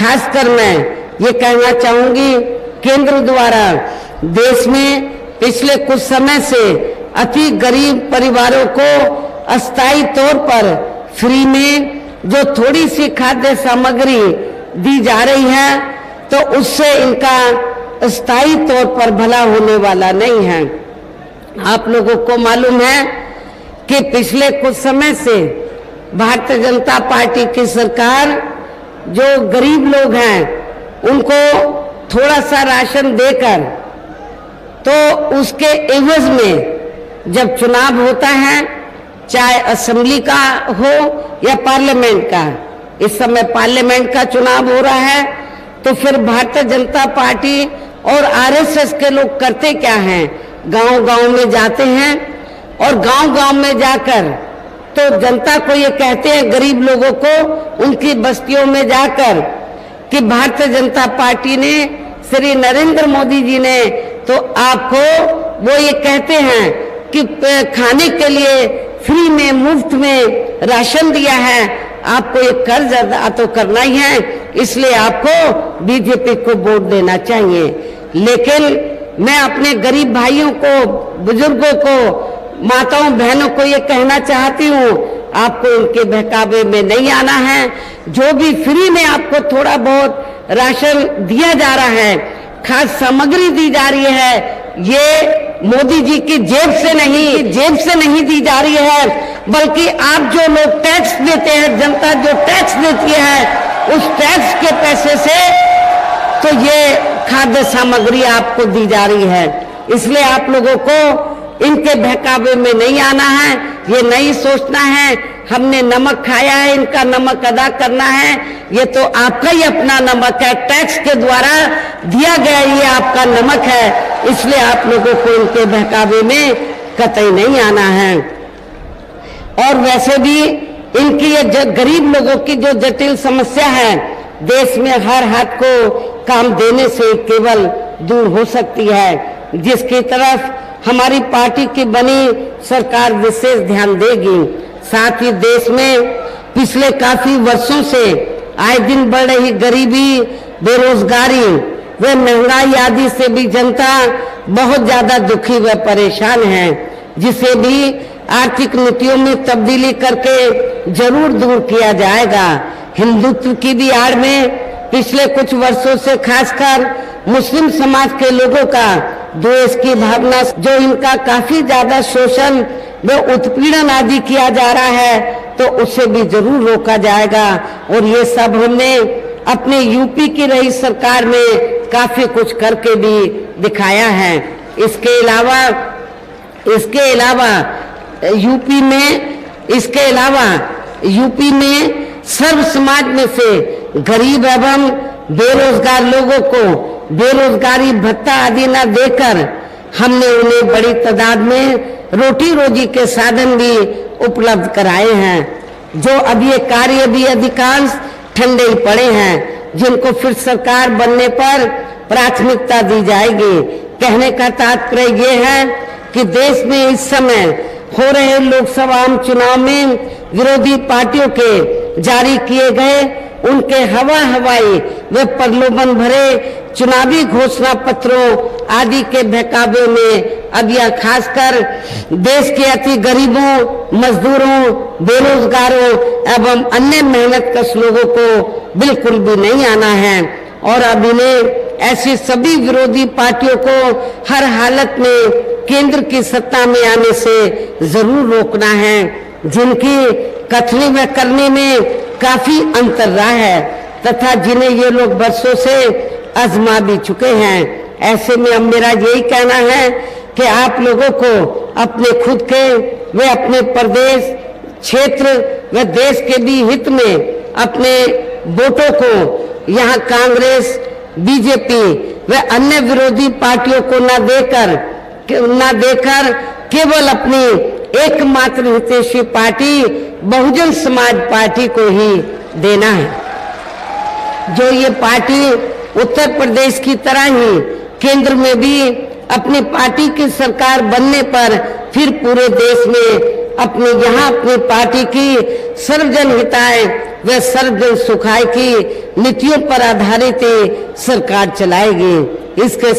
खासकर मैं ये कहना चाहूंगी, केंद्र द्वारा देश में पिछले कुछ समय से अति गरीब परिवारों को अस्थायी तौर पर फ्री में जो थोड़ी सी खाद्य सामग्री दी जा रही है, तो उससे इनका स्थायी तौर पर भला होने वाला नहीं है। आप लोगों को मालूम है कि पिछले कुछ समय से भारतीय जनता पार्टी की सरकार जो गरीब लोग हैं उनको थोड़ा सा राशन देकर, तो उसके एवज में जब चुनाव होता है, चाहे असेंबली का हो या पार्लियामेंट का, इस समय पार्लियामेंट का चुनाव हो रहा है, तो फिर भारतीय जनता पार्टी और आरएसएस के लोग करते क्या हैं, गांव-गांव में जाते हैं और गांव-गांव में जाकर तो जनता को ये कहते हैं, गरीब लोगों को उनकी बस्तियों में जाकर, कि भारतीय जनता पार्टी ने, श्री नरेंद्र मोदी जी ने तो आपको वो ये कहते हैं कि खाने के लिए फ्री में मुफ्त में राशन दिया है, आपको ये कर्ज अदा तो करना ही है, इसलिए आपको बीजेपी को वोट देना चाहिए। लेकिन मैं अपने गरीब भाइयों को, बुजुर्गों को, माताओं बहनों को ये कहना चाहती हूँ, आपको इनके बहकावे में नहीं आना है। जो भी फ्री में आपको थोड़ा बहुत राशन दिया जा रहा है, खाद्य सामग्री दी जा रही है, ये मोदी जी की जेब से नहीं दी जा रही है, बल्कि आप जो लोग टैक्स देते हैं, जनता जो टैक्स देती है, उस टैक्स के पैसे से तो ये खाद्य सामग्री आपको दी जा रही है। इसलिए आप लोगों को इनके बहकावे में नहीं आना है, ये नहीं सोचना है हमने नमक खाया है, इनका नमक अदा करना है। ये तो आपका ही अपना नमक है, टैक्स के द्वारा दिया गया ये आपका नमक है, इसलिए आप लोगों को इनके बहकावे में कतई नहीं आना है। और वैसे भी इनकी ये गरीब लोगों की जो जटिल समस्या है, देश में हर हाथ को काम देने से केवल दूर हो सकती है, जिसकी तरफ हमारी पार्टी की बनी सरकार विशेष ध्यान देगी। साथ ही देश में पिछले काफी वर्षों से आए दिन बढ़ रही गरीबी, बेरोजगारी व महंगाई आदि से भी जनता बहुत ज्यादा दुखी व परेशान है, जिसे भी आर्थिक नीतियों में तब्दीली करके जरूर दूर किया जाएगा। हिंदुत्व की भी आड़ में पिछले कुछ वर्षों से खासकर मुस्लिम समाज के लोगों का द्वेष की भावना, जो इनका काफी ज्यादा शोषण व उत्पीड़न आदि किया जा रहा है, तो उसे भी जरूर रोका जाएगा। और ये सब हमने अपने यूपी की रही सरकार में काफी कुछ करके भी दिखाया है। इसके अलावा यूपी में सर्व समाज में से गरीब एवं बेरोजगार लोगों को बेरोजगारी भत्ता आदि न देकर हमने उन्हें बड़ी तादाद में रोटी रोजी के साधन भी उपलब्ध कराए हैं। जो अब ये कार्य भी अधिकांश ठंडे ही पड़े हैं, जिनको फिर सरकार बनने पर प्राथमिकता दी जाएगी। कहने का तात्पर्य ये है कि देश में इस समय हो रहे लोकसभा आम चुनाव में विरोधी पार्टियों के जारी किए गए उनके हवाई व प्रलोभन भरे चुनावी घोषणा पत्रों आदि के बहकावे में अब यह खासकर देश के अति गरीबों, मजदूरों, बेरोजगारों एवं अन्य मेहनतकश लोगों को बिल्कुल भी नहीं आना है। और अब इन्हें ऐसी सभी विरोधी पार्टियों को हर हालत में केंद्र की सत्ता में आने से जरूर रोकना है, जिनकी कथनी व करने में काफी अंतर रहा है तथा जिन्हें ये लोग वर्षों से आजमा भी चुके हैं। ऐसे में अब मेरा यही कहना है कि आप लोगों को अपने खुद के व अपने प्रदेश, क्षेत्र व देश के भी हित में अपने वोटों को यहाँ कांग्रेस, बीजेपी व अन्य विरोधी पार्टियों को न देकर केवल अपनी एकमात्र हितैषी पार्टी बहुजन समाज पार्टी को ही देना है। जो ये पार्टी उत्तर प्रदेश की तरह ही केंद्र में भी अपनी पार्टी की सरकार बनने पर फिर पूरे देश में अपनी पार्टी की सर्वजन हिताय व सर्वजन सुखाय की नीतियों पर आधारित सरकार चलाएगी। इसके